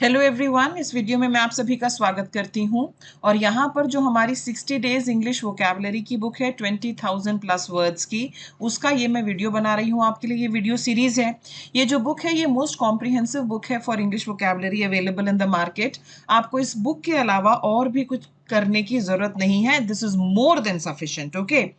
Hello everyone, इस video में मैं आप सभी का स्वागत करती हूं और यहाँ पर जो हमारी 60 डेज इंग्लिश वोकैबुलरी की बुक है 20,000 प्लस वर्ड्स की, उसका ये मैं वीडियो बना रही हूँ आपके लिए। ये वीडियो सीरीज है। ये जो बुक है ये मोस्ट कॉम्प्रिहेंसिव बुक है for English vocabulary available in the market. आपको इस बुक के अलावा और भी कुछ करने की जरूरत नहीं है। This is more than sufficient. Okay,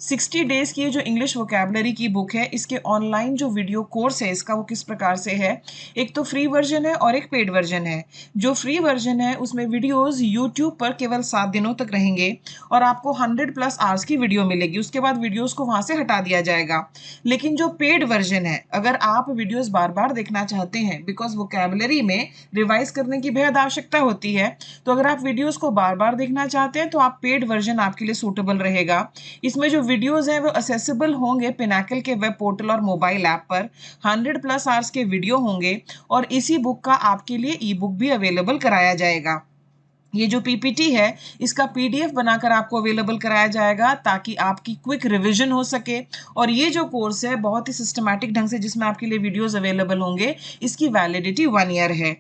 60 days की जो इंग्लिश वोकैबुलरी की बुक है, इसके ऑनलाइन जो वीडियो कोर्स है इसका वो किस प्रकार से है। एक तो फ्री वर्जन है और एक पेड वर्जन है। जो फ्री वर्जन है उसमें वीडियोस यूट्यूब पर केवल 7 दिनों तक रहेंगे और आपको 100 प्लस आवर्स की वीडियो मिलेगी। उसके बाद वीडियोस को वहां से हटा दिया जाएगा। लेकिन जो पेड वर्जन है, अगर आप वीडियोस बार बार देखना चाहते हैं, बिकॉज वोकैबुलरी में रिवाइज करने की बेहद आवश्यकता होती है, तो अगर आप वीडियोस को बार बार देखना चाहते हैं तो आप पेड वर्जन आपके लिए सूटेबल रहेगा। इसमें जो वीडियोस हैं वो असेसिबल होंगे पिनाकल के वेब पोर्टल और मोबाइल ऐप पर। 100 प्लस आवर्स के वीडियो होंगे और इसी बुक का आपके लिए ई बुक भी अवेलेबल कराया जाएगा। ये जो पीपीटी है इसका पीडीएफ बनाकर आपको अवेलेबल कराया जाएगा ताकि आपकी क्विक रिवीजन हो सके। और ये जो कोर्स है बहुत ही सिस्टमैटिक ढंग से जिसमें आपके लिए वीडियोस अवेलेबल होंगे, इसकी वैलिडिटी 1 ईयर है।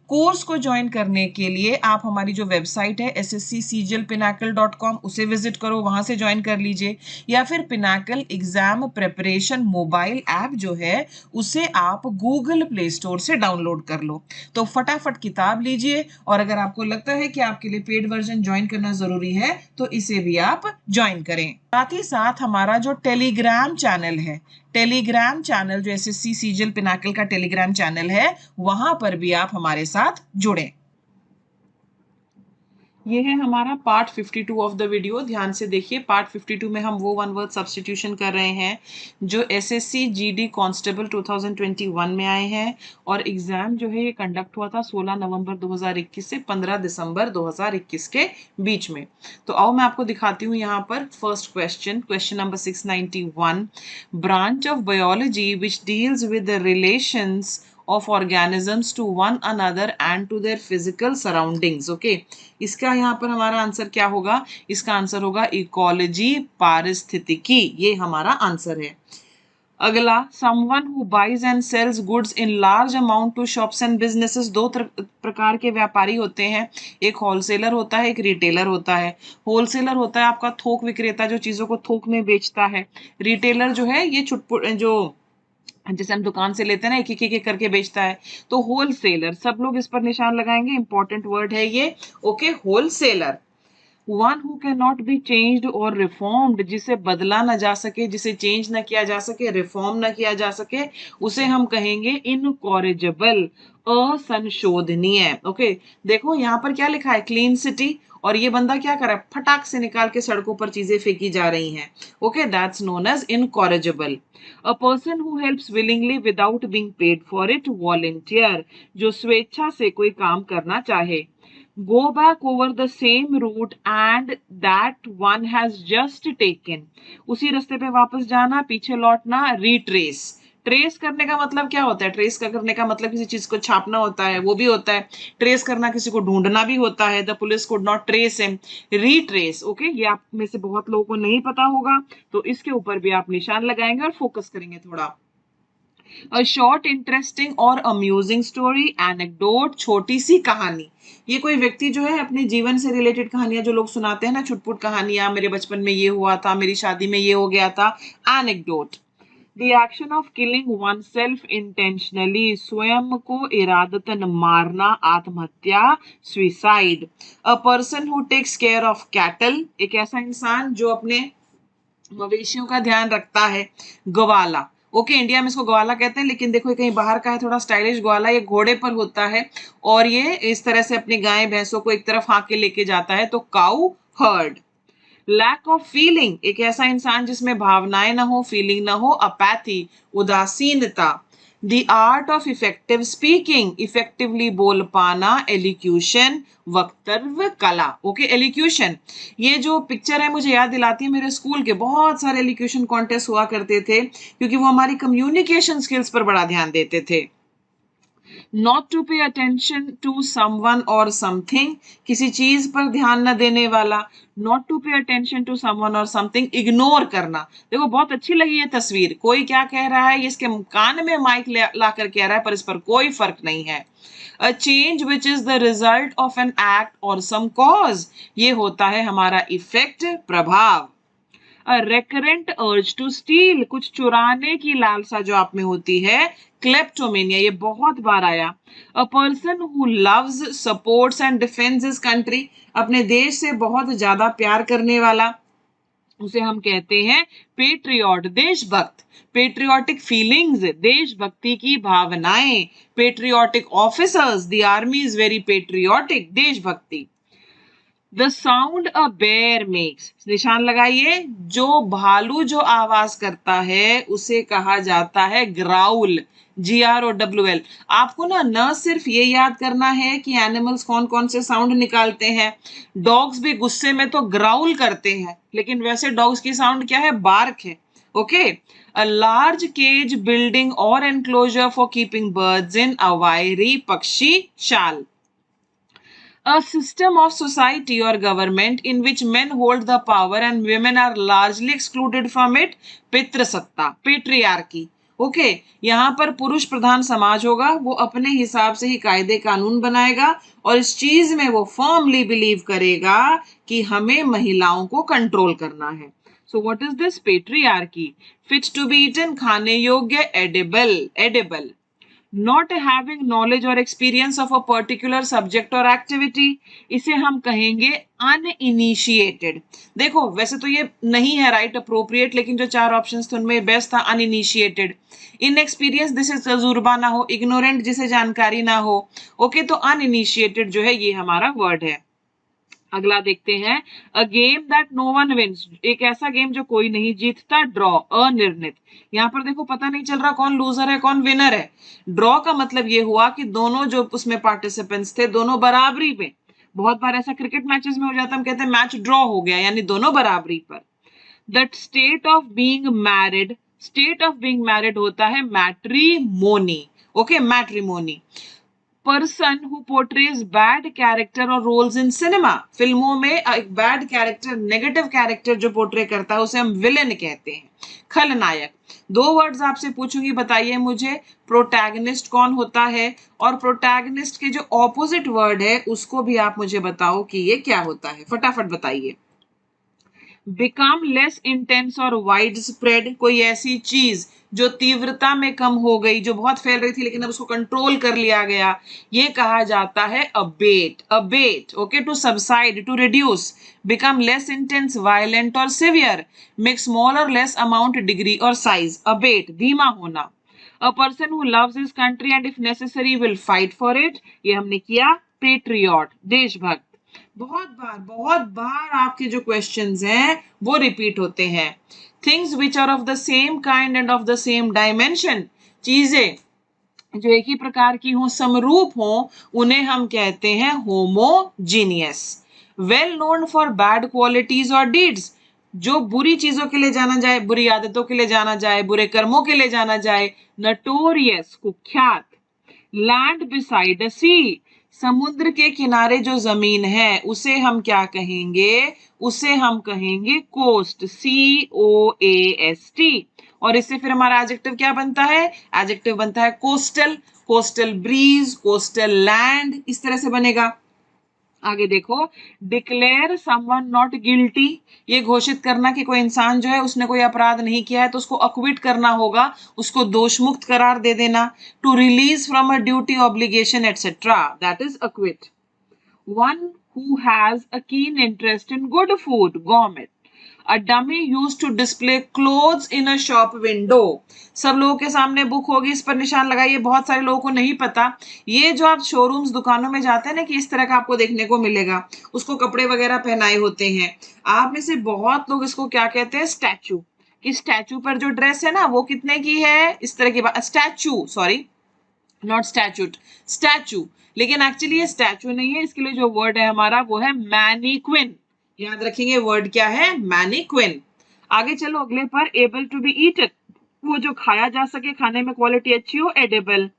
कोर्स को ज्वाइन करने के लिए आप हमारी जो वेबसाइट है sscjlpinacle.com उसे विजिट करो, वहां से ज्वाइन कर लीजिए, या फिर Pinnacle exam preparation mobile app जो है उसे आप गूगल प्ले स्टोर से डाउनलोड कर लो। तो फटाफट किताब लीजिए और अगर आपको लगता है कि आपके लिए पेड वर्जन ज्वाइन करना जरूरी है तो इसे भी आप ज्वाइन करें। साथ ही साथ हमारा जो टेलीग्राम चैनल है, टेलीग्राम चैनल जो एसएससी सीजल पिनाकल का टेलीग्राम चैनल है, वहां पर भी आप हमारे साथ जुड़ें। ये है हमारा पार्ट 52 ऑफ द वीडियो। ध्यान से देखिए, पार्ट 52 में हम वो वन वर्ड सब्स्टिट्यूशन कर रहे हैं जो एसएससी जीडी कांस्टेबल 2021 में आए हैं और एग्जाम जो है ये कंडक्ट हुआ था 16 नवंबर 2021 से 15 दिसंबर 2021 के बीच में। तो आओ मैं आपको दिखाती हूँ यहाँ पर first question, question number 691। Branch of biology which deals with the relations of organisms to one another and to their physical surroundings। okay, इसका यहाँ पर हमारा आंसर क्या होगा? इसका आंसर होगा इकोलॉजी, पारिस्थितिकी। ये हमारा आंसर है। अगला, someone who buys and sells goods in large amount to shops and businesses। दो प्रकार के व्यापारी होते हैं, एक होलसेलर होता है, एक रिटेलर होता है। होलसेलर होता है आपका थोक विक्रेता जो चीजों को थोक में बेचता है। रिटेलर जो है ये छुटपुट जो जैसे हम दुकान से लेते हैं ना, एक एक करके बेचता है। तो होलसेलर, सब लोग इस पर निशान लगाएंगे, इंपॉर्टेंट वर्ड है ये। Okay, wholesaler. One who can not be changed और रिफॉर्म्ड, जिसे बदला ना जा सके, जिसे चेंज ना किया जा सके, रिफॉर्म ना किया जा सके, उसे हम कहेंगे इनकॉरिजेबल, असंशोधनीय। ओके, देखो यहाँ पर क्या लिखा है, क्लीन सिटी, और ये बंदा क्या कर रहा है, फटाक से निकाल के सड़कों पर चीजें फेंकी जा रही हैं। Okay, that's known as incorrigible. A person who helps willingly without being paid for it, volunteer, जो स्वेच्छा से कोई काम करना चाहे। Go back over the same route and that one has just taken, उसी रास्ते पे वापस जाना, पीछे लौटना। रिट्रेस, ट्रेस करने का मतलब क्या होता है? ट्रेस करने का मतलब किसी चीज को छापना होता है, वो भी होता है। ट्रेस करना किसी को ढूंढना भी होता है। The police could not trace him. Retrace, okay, ये आप में से बहुत लोगों को नहीं पता होगा, तो इसके ऊपर भी आप निशान लगाएंगे और फोकस करेंगे थोड़ा। अ शॉर्ट इंटरेस्टिंग और अम्यूजिंग स्टोरी, एनेक्डोट, छोटी सी कहानी। ये कोई व्यक्ति जो है अपने जीवन से रिलेटेड कहानियां जो लोग सुनाते हैं ना, छुटपुट कहानियां, मेरे बचपन में ये हुआ था, मेरी शादी में ये हो गया था, anecdote. The action of killing oneself intentionally, स्वयं को इरादतन मारना, आत्महत्या, suicide. A person who takes care of cattle, एक ऐसा इंसान जो अपने मवेशियों का ध्यान रखता है। ग्वाला, ओके, इंडिया में इसको ग्वाला कहते हैं, लेकिन देखो कहीं बाहर का है, थोड़ा स्टाइलिश ग्वाला, ये घोड़े पर होता है और ये इस तरह से अपनी गाय भैंसों को एक तरफ हाँक के लेके जाता है, तो cow herd. Lack of feeling, एक ऐसा इंसान जिसमें भावनाएं ना हो, फीलिंग ना हो। अपैथी, उदासीनता। The art of effective speaking, effectively बोल पाना, एलिक्यूशन, वक्तव्य कला। ओके, एलिक्यूशन, ये जो पिक्चर है मुझे याद दिलाती है मेरे स्कूल के बहुत सारे एलिक्यूशन कॉन्टेस्ट हुआ करते थे, क्योंकि वो हमारी कम्युनिकेशन स्किल्स पर बड़ा ध्यान देते थे। Not to pay attention to someone और समथिंग, किसी चीज पर ध्यान न देने वाला। Not to pay attention to someone और समथिंग, इग्नोर करना। देखो बहुत अच्छी लगी ये तस्वीर, कोई क्या कह रहा है, ये इसके कान में माइक ला कर कह रहा है, पर इस पर कोई फर्क नहीं है। A change which is the result of an act or some cause, ये होता है हमारा इफेक्ट, प्रभाव। A recurrent urge to steal, कुछ चुराने की लालसा जो आप में होती है, kleptomania, ये बहुत बार आया। A person who loves, supports and defends his country, अपने देश से बहुत ज्यादा प्यार करने वाला, उसे हम कहते हैं पेट्रियट, देशभक्त। पेट्रियोटिक फीलिंग्स, देशभक्ति की भावनाएं। Patriotic officers, the army is very patriotic, देशभक्ति। The sound a bear makes, निशान लगाइए, जो भालू जो आवाज करता है उसे कहा जाता है ग्राउल, GROWL। आपको ना सिर्फ ये याद करना है कि एनिमल्स कौन कौन से साउंड निकालते हैं। डॉग्स भी गुस्से में तो ग्राउल करते हैं, लेकिन वैसे डॉग्स की साउंड क्या है, बार्क है। Okay, a large cage building और enclosure for keeping birds in, aviary, पक्षी शाल। A system of society or government in which men hold the power and women are largely excluded from it, पितृसत्ता, patriarchy. Okay, यहाँ पर पुरुष प्रधान समाज होगा, वो अपने हिसाब से ही कायदे कानून बनाएगा और इस चीज में वो फर्मली बिलीव करेगा कि हमें महिलाओं को कंट्रोल करना है। So what is this, patriarchy. Fit to be eaten, खाने योग्य, edible, edible. Not having knowledge or experience of a particular subject or activity, इसे हम कहेंगे uninitiated। देखो वैसे तो ये नहीं है राइट अप्रोप्रिएट, लेकिन जो 4 ऑप्शंस थे उनमें बेस्ट था uninitiated। inexperienced जिसे तजुर्बा ना हो, ignorant जिसे जानकारी ना हो। ओके, तो uninitiated जो है ये हमारा वर्ड है। अगला देखते हैं, a game that no one wins, एक ऐसा गेम जो कोई नहीं जीतता, ड्रॉ, अनिर्णित। यहाँ पर देखो पता नहीं चल रहा कौन लूजर है कौन विनर है। ड्रॉ का मतलब ये हुआ कि दोनों जो उसमें पार्टिसिपेंट्स थे दोनों बराबरी पे। बहुत बार ऐसा क्रिकेट मैचेस में हो जाता है, हम कहते हैं मैच ड्रॉ हो गया, यानी दोनों बराबरी पर। That state of being married, state of being married होता है matrimony. Okay, matrimony. Person who portrays bad character और रोल्स इन सिनेमा, फिल्मों में एक बैड कैरेक्टर, नेगेटिव कैरेक्टर जो पोर्ट्रे करता है उसे हम विलेन कहते हैं, खलनायक। 2 वर्ड्स आपसे पूछूंगी, बताइए मुझे प्रोटैगनिस्ट कौन होता है, और प्रोटैगनिस्ट के जो ऑपोजिट वर्ड है उसको भी आप मुझे बताओ कि ये क्या होता है, फटाफट बताइए। बिकम लेस इंटेंस और वाइड स्प्रेड, कोई ऐसी चीज जो तीव्रता में कम हो गई, जो बहुत फैल रही थी लेकिन अब उसको कंट्रोल कर लिया गया, ये कहा जाता है abate, abate. Okay, to subside, to reduce. Become less intense, violent और सिवियर। मेक स्मॉल और लेस अमाउंट, डिग्री और साइज। अबेट, धीमा होना। A person who loves his country and if necessary will fight for it, ये हमने किया। Patriot, देशभक्त। बहुत बार आपके जो क्वेश्चंस हैं वो रिपीट होते हैं। Things which are of the same kind and of the same dimension, चीजें जो एक ही प्रकार की हो, समरूप हो, उन्हें हम कहते हैं homogeneous. Well known for bad qualities और डीड्स, जो बुरी चीजों के लिए जाना जाए, बुरी आदतों के लिए जाना जाए, बुरे कर्मों के लिए जाना जाए, नटोरियस, कुख्यात। लैंड बिसाइड अ सी, समुद्र के किनारे जो जमीन है उसे हम क्या कहेंगे, उसे हम कहेंगे कोस्ट, COAST। और इससे फिर हमारा एडजेक्टिव क्या बनता है, एडजेक्टिव बनता है coastal, coastal breeze, coastal land, इस तरह से बनेगा। आगे देखो, डिक्लेयर समवन नॉट गिल्टी, ये घोषित करना कि कोई इंसान जो है उसने कोई अपराध नहीं किया है तो उसको अक्विट करना होगा, उसको दोष मुक्त करार दे देना। To release from a duty, obligation etcetera, that is acquit. One who has a keen interest in good food, gourmet. A dummy used to display clothes in a shop window, सब लोगों के सामने बुक होगी, इस पर निशान लगाइए, बहुत सारे लोगों को नहीं पता। ये जो आप शोरूम्स, दुकानों में जाते हैं ना, कि इस तरह का आपको देखने को मिलेगा, उसको कपड़े वगैरह पहनाए होते हैं। आप में से बहुत लोग इसको क्या कहते हैं, स्टैचू। कि स्टैचू पर जो ड्रेस है ना वो कितने की है, इस तरह की बात, statue, sorry not statute, statue. लेकिन एक्चुअली ये स्टैचू नहीं है, इसके लिए जो वर्ड है हमारा वो है मैनीक्विन। याद रखेंगे वर्ड क्या है, मैनीक्विन। आगे चलो अगले पर, एबल टू बी ईटन, वो जो खाया जा सके, खाने में क्वालिटी अच्छी हो, edible.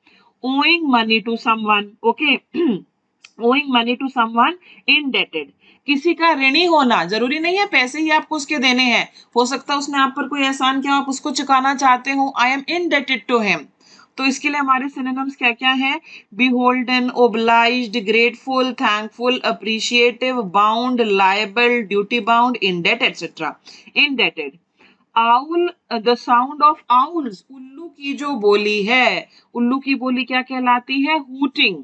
owing money to someone, okay? owing money to someone, indebted, किसी का ऋणी होना, जरूरी नहीं है पैसे ही आपको उसके देने हैं, हो सकता है उसने आप पर कोई एहसान किया, आप उसको चुकाना चाहते हो, I am indebted to him। तो इसके लिए हमारे सिनोनिम्स क्या क्या हैं? beholden, obliged, grateful, thankful, appreciative, bound, liable, duty bound, in debt, etc. indebted। Owl, the sound of owls, उल्लू की जो बोली है, उल्लू की बोली क्या कहलाती है? Hooting.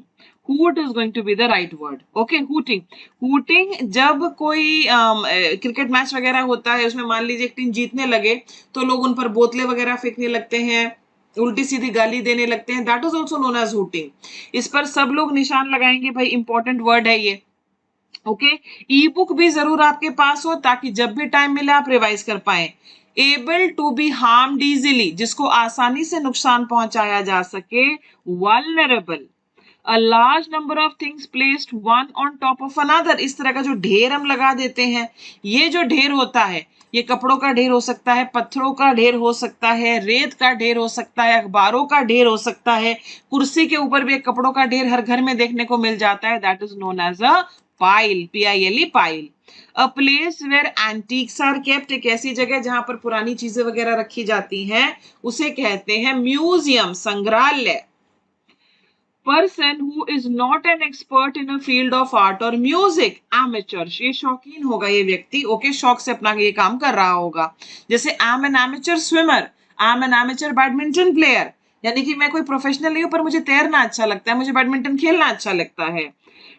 Hoot is going to be the right word, okay? Hooting. Hooting जब कोई क्रिकेट मैच वगैरह होता है, उसमें मान लीजिए एक टीम जीतने लगे तो लोग उन पर बोतलें वगैरह फेंकने लगते हैं, उल्टी सीधी गाली देने लगते हैं, that is also known as hooting. इस पर सब लोग निशान लगाएंगे, भाई इंपॉर्टेंट वर्ड है ये, ओके? ई बुक भी जरूर आपके पास हो ताकि जब भी टाइम मिले आप रिवाइज कर पाए। Able to be harmed easily, जिसको आसानी से नुकसान पहुंचाया जा सके, vulnerable. A large number of things placed one on top of another, इस तरह का जो ढेर हम लगा देते हैं, ये जो ढेर होता है, ये कपड़ों का ढेर हो सकता है, पत्थरों का ढेर हो सकता है, रेत का ढेर हो सकता है, अखबारों का ढेर हो सकता है, कुर्सी के ऊपर भी एक कपड़ों का ढेर हर घर में देखने को मिल जाता है, that is known as a pile, P-I-L-E, pile. A place where antiques are kept, एक ऐसी जगह जहां पर पुरानी चीजें वगैरह रखी जाती हैं, उसे कहते हैं म्यूजियम, संग्रहालय। Person who is not an expert in a field of art और म्यूजिक, एमेचर, ये शौकीन होगा ये व्यक्ति, ओके? शौक से अपना ये काम कर रहा होगा। जैसे I am N amateur swimmer, I am N amateur badminton player, यानी कि मैं कोई प्रोफेशनल नहीं हूं पर मुझे तैरना अच्छा लगता है, मुझे बैडमिंटन खेलना अच्छा लगता है।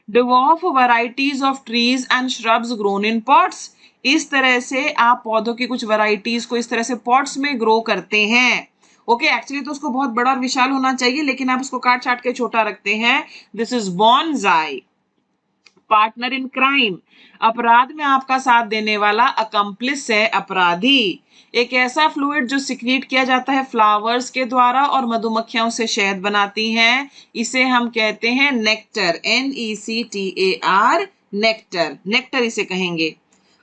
dwarf varieties of trees and shrubs grown in pots, इस तरह से आप पौधों की कुछ वैरायटीज को इस तरह से पॉट्स में ग्रो करते हैं, ओके? एक्चुअली तो उसको बहुत बड़ा और विशाल होना चाहिए, लेकिन आप उसको काट छाट के छोटा रखते हैं, this is bonsai. Partner in crime, अपराध में आपका साथ देने वाला, अकम्प्लिस है, अपराधी। एक ऐसा फ्लूइड जो सिक्रीट किया जाता है फ्लावर्स के द्वारा और मधुमक्खियों से शहद बनाती हैं, इसे हम कहते हैं नेक्टर, NECTAR, नेक्टर, नेक्टर इसे कहेंगे।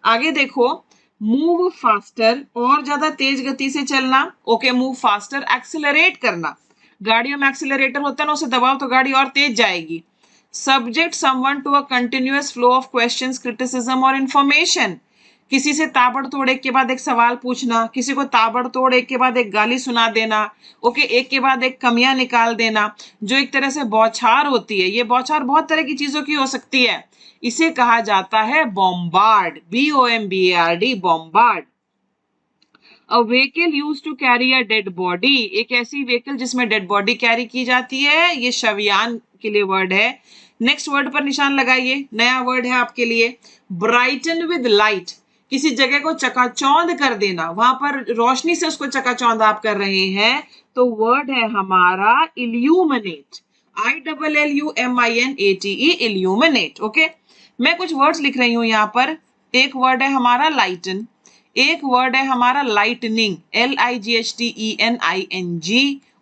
आगे देखो, मूव फास्टर, और ज्यादा तेज गति से चलना, ओके? मूव फास्टर, एक्सेलरेट करना, गाड़ियों में एक्सेलरेटर होता है ना, उसे दबाओ तो गाड़ी और तेज जाएगी। Subject someone to a continuous flow of questions, criticism और information, किसी से ताबड़तोड़ एक के बाद एक सवाल पूछना, किसी को ताबड़तोड़ एक के बाद एक गाली सुना देना, ओके? एक के बाद एक कमियां निकाल देना, जो एक तरह से बौछार होती है, ये बौछार बहुत तरह की चीजों की हो सकती है, इसे कहा जाता है bombard, BOMBARD, bombard. A vehicle use to carry a dead body, एक ऐसी व्हीकल जिसमें डेड बॉडी कैरी की जाती है, ये शवयान के लिए वर्ड है। नेक्स्ट वर्ड पर निशान लगाइए, नया वर्ड है आपके लिए, ब्राइटन विद लाइट, किसी जगह को चकाचौंध कर देना, वहां पर रोशनी से उसको चकाचौंध आप कर रहे हैं, तो वर्ड है हमारा इल्यूमिनेट, ILLUMINATE, इल्यूमिनेट, ओके? मैं कुछ वर्ड्स लिख रही हूं यहाँ पर, एक वर्ड है हमारा लाइटन, एक वर्ड है हमारा लाइटनिंग, LIGHTENING,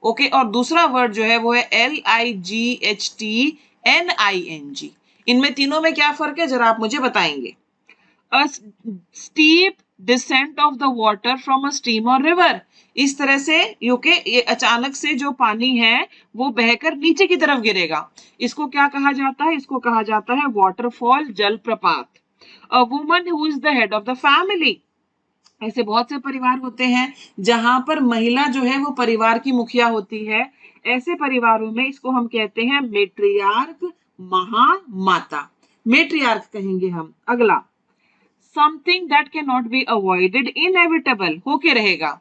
ओके? और दूसरा वर्ड जो है वो है LIGHTNING। इनमें तीनों में क्या फर्क है जरा आप मुझे बताएंगे? अ steep descent of the water from a stream और रिवर, इस तरह से ये अचानक से जो पानी है वो बहकर नीचे की तरफ गिरेगा, इसको क्या कहा जाता है? इसको कहा जाता है वाटरफॉल, जलप्रपात। A woman who is the head of the family, ऐसे बहुत से परिवार होते हैं जहां पर महिला जो है वो परिवार की मुखिया होती है, ऐसे परिवारों में इसको हम कहते हैं मेट्रियार्क, महामाता, मेट्रियार्क कहेंगे हम। अगला, something that can not be avoided, inevitable, होके रहेगा।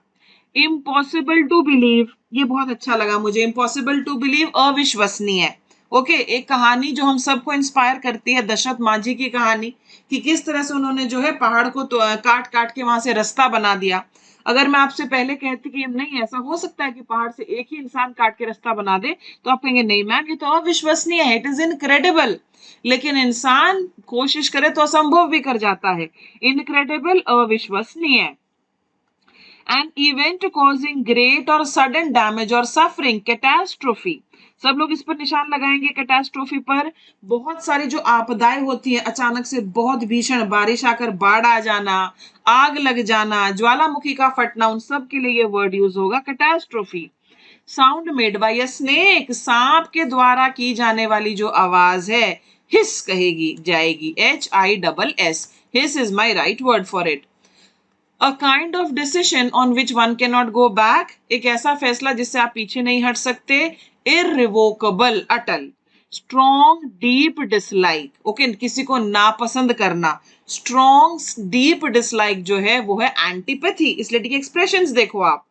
इम्पॉसिबल टू बिलीव, ये बहुत अच्छा लगा मुझे, इम्पॉसिबल टू बिलीव, अविश्वसनीय, ओके? एक कहानी जो हम सबको इंस्पायर करती है, दशरथ माझी की कहानी, कि किस तरह से उन्होंने जो है पहाड़ को तो काट काट के वहां से रास्ता बना दिया। अगर मैं आपसे पहले कहती कि नहीं ऐसा हो सकता है कि पहाड़ से एक ही इंसान काट के रास्ता बना दे, तो आप कहेंगे नहीं मैम ये तो अविश्वसनीय है, इट इज इनक्रेडिबल। लेकिन इंसान कोशिश करे तो असंभव भी कर जाता है, इनक्रेडिबल, अविश्वसनीय। एन इवेंट कॉजिंग ग्रेट और सडन डैमेज और सफरिंग, कैटास्ट्रोफी, सब लोग इस पर निशान लगाएंगे कैटास्ट्रोफी पर। बहुत सारी जो आपदाएं होती हैं, अचानक से बहुत भीषण बारिश आकर बाढ़ आ जाना, आग लग जाना, ज्वालामुखी का फटना, उन सब के लिए ये वर्ड यूज होगा catastrophe. Sound made by a snake, सांप के द्वारा की जाने वाली जो आवाज है हिस कहेगी जाएगी, HISS, his is my right word for it. A kind of decision on which one can not go back, एक ऐसा फैसला जिससे आप पीछे नहीं हट सकते। इररिवोकेबल, अटल। स्ट्रॉन्ग डीप डिसलाइक, ओके, किसी को नापसंद करना। स्ट्रॉन्ग डीप डिसलाइक जो है वो है एंटीपैथी, इसलिए ठीक एक्सप्रेशंस देखो आप।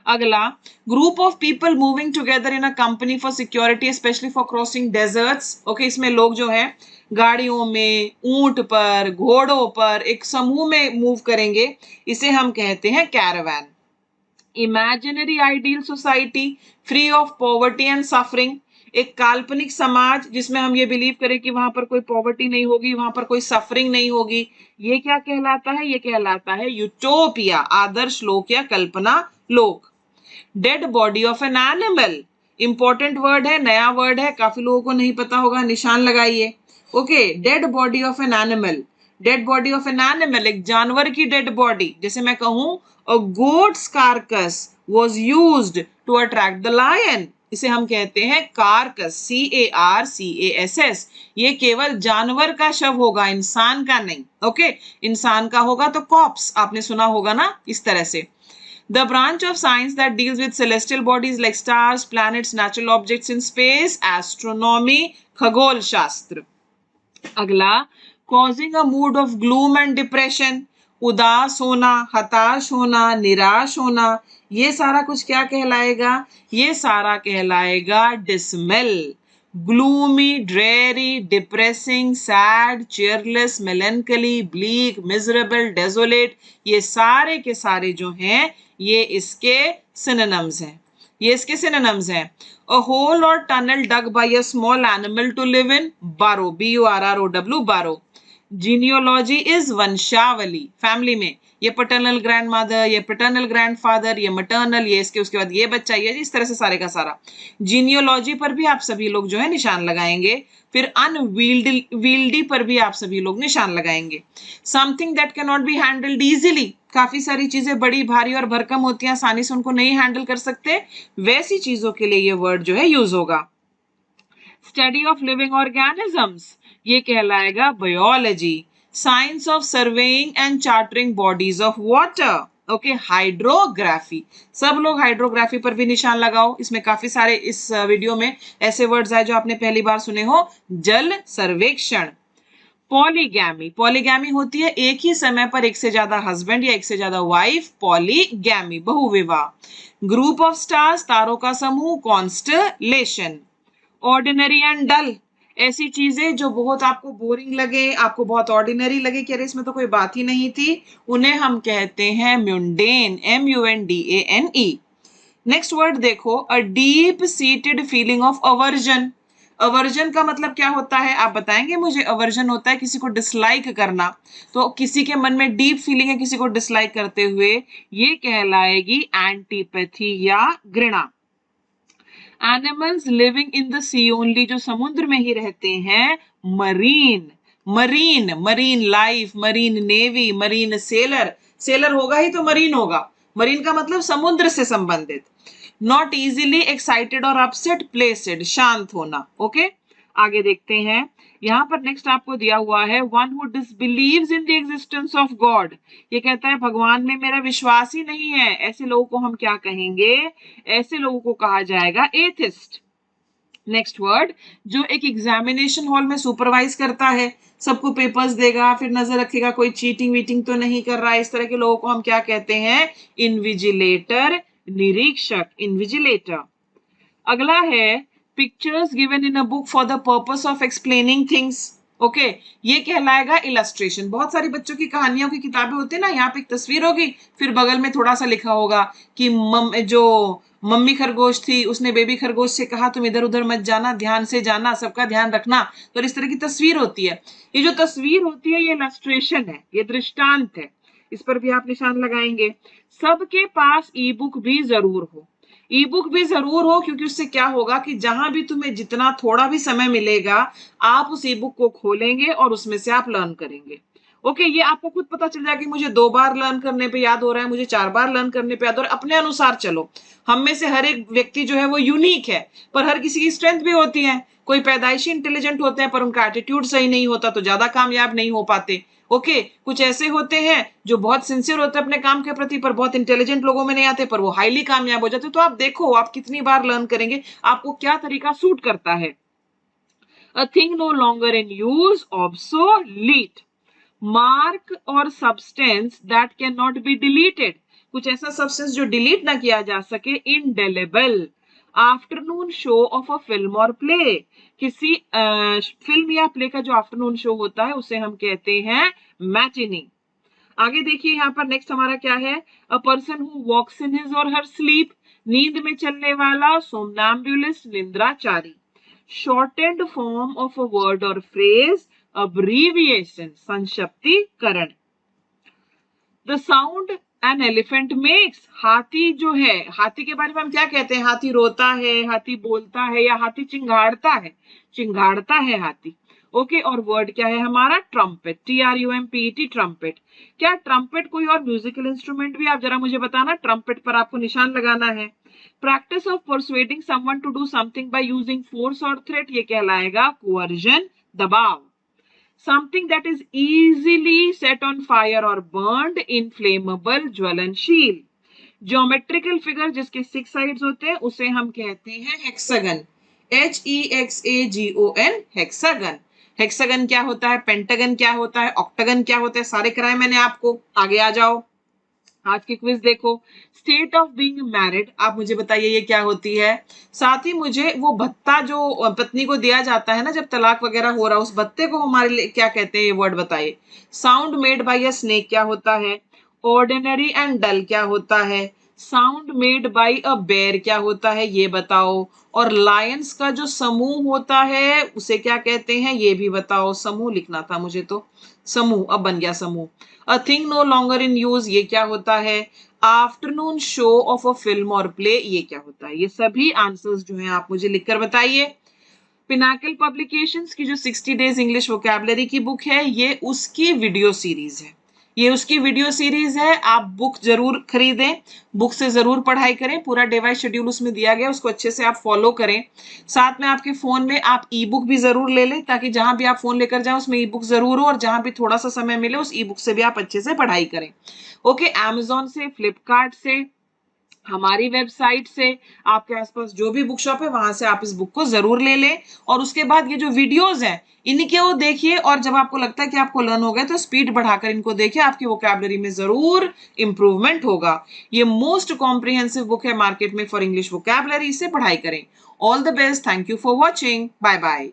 अगला, group of people moving together in a company for security specially for crossing deserts, okay, इसमें लोग जो है गाड़ियों में, ऊंट पर, घोड़ों पर एक समूह में मूव करेंगे, इसे हम कहते हैं Caravan. Imaginary ideal society free of poverty and suffering, एक काल्पनिक समाज जिसमें हम ये बिलीव करें कि वहां पर कोई पॉवर्टी नहीं होगी, वहां पर कोई सफरिंग नहीं होगी, ये क्या कहलाता है? ये कहलाता है यूटोपिया, आदर्श लोक या कल्पना लोक। Dead body of an animal, important word है, नया वर्ड है, काफी लोगों को नहीं पता होगा, निशान लगाइए। Okay, dead body of an animal, dead body of an animal, एक जानवर की डेड बॉडी, जैसे मैं कहूं a goat's carcass was used to attract the lion, इसे हम कहते हैं कार्कस, CARCASS। ये केवल जानवर का शव होगा, इंसान का नहीं। ओके, इंसान का होगा तो कॉप्स, आपने सुना होगा ना, इस तरह से। The branch of science that deals with celestial bodies like stars, planets, natural objects in space, astronomy, खगोल शास्त्र। अगला, causing a mood of gloom and depression, उदास होना, हताश होना, निराश होना, ये सारा कुछ क्या कहलाएगा? ये सारा कहलाएगा dismal. Gloomy, dreary, depressing, sad, cheerless, melancholy, bleak, miserable, desolate, ये सारे के सारे जो हैं ये इसके सिनोनिम्स हैं, ये इसके सिनोनिम्स हैं। A hole or tunnel dug by a small animal to live in, burrow, BURROW, burrow। Genealogy is वंशावली, फैमिली में ये पैटर्नल ग्रैंडमदर, ये पैटर्नल ग्रैंडफादर, ये मैटर्नल, ये इसके उसके बाद ये बच्चा, ये इस तरह से सारे का सारा। जीनियोलॉजी पर भी आप सभी लोग जो है निशान लगाएंगे, फिर अनवील्डी पर भी आप सभी लोग निशान लगाएंगे। Something that can not be handled easily, काफी सारी चीजें बड़ी भारी और भरकम होती हैं, आसानी से उनको नहीं हैंडल कर सकते, वैसी चीजों के लिए ये वर्ड जो है यूज होगा। स्टडी ऑफ लिविंग ऑर्गेनिजम्स, ये कहलाएगा biology. Science of surveying and chartering bodies of water, okay, hydrography. सब लोग हाइड्रोग्राफी पर भी निशान लगाओ, इसमें काफी सारे इस वीडियो में ऐसे वर्ड्स आए जो आपने पहली बार सुने हो। जल सर्वेक्षण। पॉलीगैमी, पॉलीगैमी होती है एक ही समय पर एक से ज्यादा हस्बैंड या एक से ज्यादा वाइफ, पॉलीगैमी, बहुविवाह। ग्रुप ऑफ स्टार्स, तारों का समूह, कॉन्स्टलेशन। ऑर्डिनरी एंड डल, ऐसी चीजें जो बहुत आपको बोरिंग लगे, आपको बहुत ऑर्डिनरी लगे कि अरे इसमें तो कोई बात ही नहीं थी, उन्हें हम कहते हैं म्यूंडेन, MUNDANE। नेक्स्ट वर्ड देखो, a deep seated feeling of aversion. Aversion का मतलब क्या होता है आप बताएंगे मुझे? अवर्जन होता है किसी को डिसलाइक करना, तो किसी के मन में डीप फीलिंग है किसी को डिसलाइक करते हुए, ये कहलाएगी एंटीपैथी या घृणा। Animals living in the sea only, जो समुद्र में ही रहते हैं, marine, marine, marine life, marine navy, marine sailor, sailor होगा ही तो मरीन होगा, मरीन का मतलब समुद्र से संबंधित। नॉट इजीली एक्साइटेड और अपसेट, प्लेसेड, शांत होना। ओके, आगे देखते हैं, यहाँ पर नेक्स्ट आपको दिया हुआ है, one who disbelieves in the existence of God, ये कहता है भगवान में मेरा विश्वास ही नहीं है, ऐसे लोगों को हम क्या कहेंगे? ऐसे लोगों को कहा जाएगा एथिस्ट। नेक्स्ट वर्ड, जो एक एग्जामिनेशन हॉल में सुपरवाइज करता है, सबको पेपर्स देगा, फिर नजर रखेगा कोई चीटिंग वीटिंग तो नहीं कर रहा है, इस तरह के लोगों को हम क्या कहते हैं? इन्विजिलेटर, निरीक्षक, इन्विजिलेटर। अगला है, pictures given in a book for the purpose of explaining things, okay, ये कहलाएगा इलस्ट्रेशन। बहुत सारी बच्चों की कहानियों की किताबें होती है ना, यहाँ पे एक तस्वीर होगी, फिर बगल में थोड़ा सा लिखा होगा कि जो मम्मी खरगोश थी उसने बेबी खरगोश से कहा तुम इधर उधर मत जाना, ध्यान से जाना, सबका ध्यान रखना, तो इस तरह की तस्वीर होती है। ये जो तस्वीर होती है ये इलस्ट्रेशन है, ये दृष्टांत है, इस पर भी आप निशान लगाएंगे। सबके पास ई बुक भी जरूर हो, ई बुक भी जरूर हो, क्योंकि उससे क्या होगा कि जहां भी तुम्हें जितना थोड़ा भी समय मिलेगा आप उस ई बुक को खोलेंगे और उसमें से आप लर्न करेंगे। ओके, ये आपको खुद पता चल जाएगा कि मुझे 2 बार लर्न करने पे याद हो रहा है, मुझे 4 बार लर्न करने पे याद हो रहा है। अपने अनुसार चलो। हम में से हर एक व्यक्ति जो है वो यूनिक है, पर हर किसी की स्ट्रेंथ भी होती है। कोई पैदाइशी इंटेलिजेंट होते हैं पर उनका एटीट्यूड सही नहीं होता तो ज्यादा कामयाब नहीं हो पाते। ओके, कुछ ऐसे होते हैं जो बहुत सिंसियर होते हैं अपने काम के प्रति पर बहुत इंटेलिजेंट लोगों में नहीं आते, पर वो हाईली कामयाब हो जाते। तो आप देखो आप कितनी बार लर्न करेंगे, आपको क्या तरीका सूट करता है। A thing no longer in use, obsolete. Mark or substance that cannot be deleted. कुछ ऐसा सब्सटेंस जो डिलीट ना किया जा सके, indelible. Afternoon show of a film और प्ले, किसी फिल्म या प्ले का जो आफ्टरनून शो होता है उसे हम कहते हैं मैटिनी। आगे देखिए यहाँ पर नेक्स्ट हमारा क्या है, a person who walks in his or her sleep, नींद में चलने वाला, सोमनैम्बुलिस्ट, निंद्राचारी। Shortened form of a word or phrase, abbreviation, संक्षिप्तीकरण। The sound an elephant makes, हाथी जो है, हाथी के बारे में हम क्या कहते हैं, हाथी रोता है, हाथी बोलता है, या हाथी चिंगाड़ता है, चिंगाड़ता है हाथी। ओके, और वर्ड क्या है हमारा, ट्रम्पेट, TRUMPET, ट्रम्पेट। क्या ट्रम्पेट कोई और म्यूजिकल इंस्ट्रूमेंट भी, आप जरा मुझे बताना, ट्रम्पेट पर आपको निशान लगाना है। Practice of persuading someone to do something by using force और थ्रेट, ये कहलाएगा कोअर्जन, दबाव। Something that is easily set on fire or burned, inflammable, ज्वलनशील। ज्योमेट्रिकल फिगर जिसके 6 साइड्स होते हैं उसे हम कहते हैं हेक्सागन, HEXAGON, हेक्सागन। हेक्सागन क्या होता है, पेंटागन क्या होता है, ऑक्टागन क्या होता है, सारे कराए मैंने आपको। आगे आ जाओ, आज की क्विज देखो। स्टेट ऑफ बीइंग मैरिड, आप मुझे बताइए ये क्या होती है। साथ ही मुझे वो भत्ता जो पत्नी को दिया जाता है ना जब तलाक वगैरह हो रहा है, उस भत्ते को हमारे लिए क्या कहते हैं, ये वर्ड बताइए। Sound made by a snake क्या होता है, ऑर्डिनरी एंड डल क्या होता है, sound made by a bear क्या होता है, ये बताओ। और लायंस का जो समूह होता है उसे क्या कहते हैं, ये भी बताओ। समूह लिखना था मुझे तो, समूह, अब बन गया समूह। A thing no longer in use, ये क्या होता है। Afternoon show of a film और प्ले, ये क्या होता है। ये सभी आंसर्स जो हैं आप मुझे लिखकर बताइए। पिनाकल पब्लिकेशंस की जो 60 डेज इंग्लिश वोकैबुलरी की बुक है, ये उसकी वीडियो सीरीज है, ये उसकी वीडियो सीरीज है। आप बुक जरूर खरीदें, बुक से जरूर पढ़ाई करें, पूरा डे वाइज शेड्यूल उसमें दिया गया, उसको अच्छे से आप फॉलो करें। साथ में आपके फोन में आप ई बुक भी जरूर ले लें, ताकि जहां भी आप फोन लेकर जाएं उसमें ई बुक जरूर हो, और जहां भी थोड़ा सा समय मिले उस ई बुक से भी आप अच्छे से पढ़ाई करें। ओके, Amazon से, फ्लिपकार्ट से, हमारी वेबसाइट से, आपके आसपास जो भी बुक शॉप है वहां से आप इस बुक को जरूर ले लें। और उसके बाद ये जो वीडियोस हैं इनके वो देखिए, और जब आपको लगता है कि आपको लर्न हो गया तो स्पीड बढ़ाकर इनको देखिए, आपकी वोकैबुलरी में जरूर इंप्रूवमेंट होगा। ये मोस्ट कॉम्प्रिहेंसिव बुक है मार्केट में फॉर इंग्लिश वोकैबुलरी, इसे पढ़ाई करें। All the best, thank you for watching, bye bye.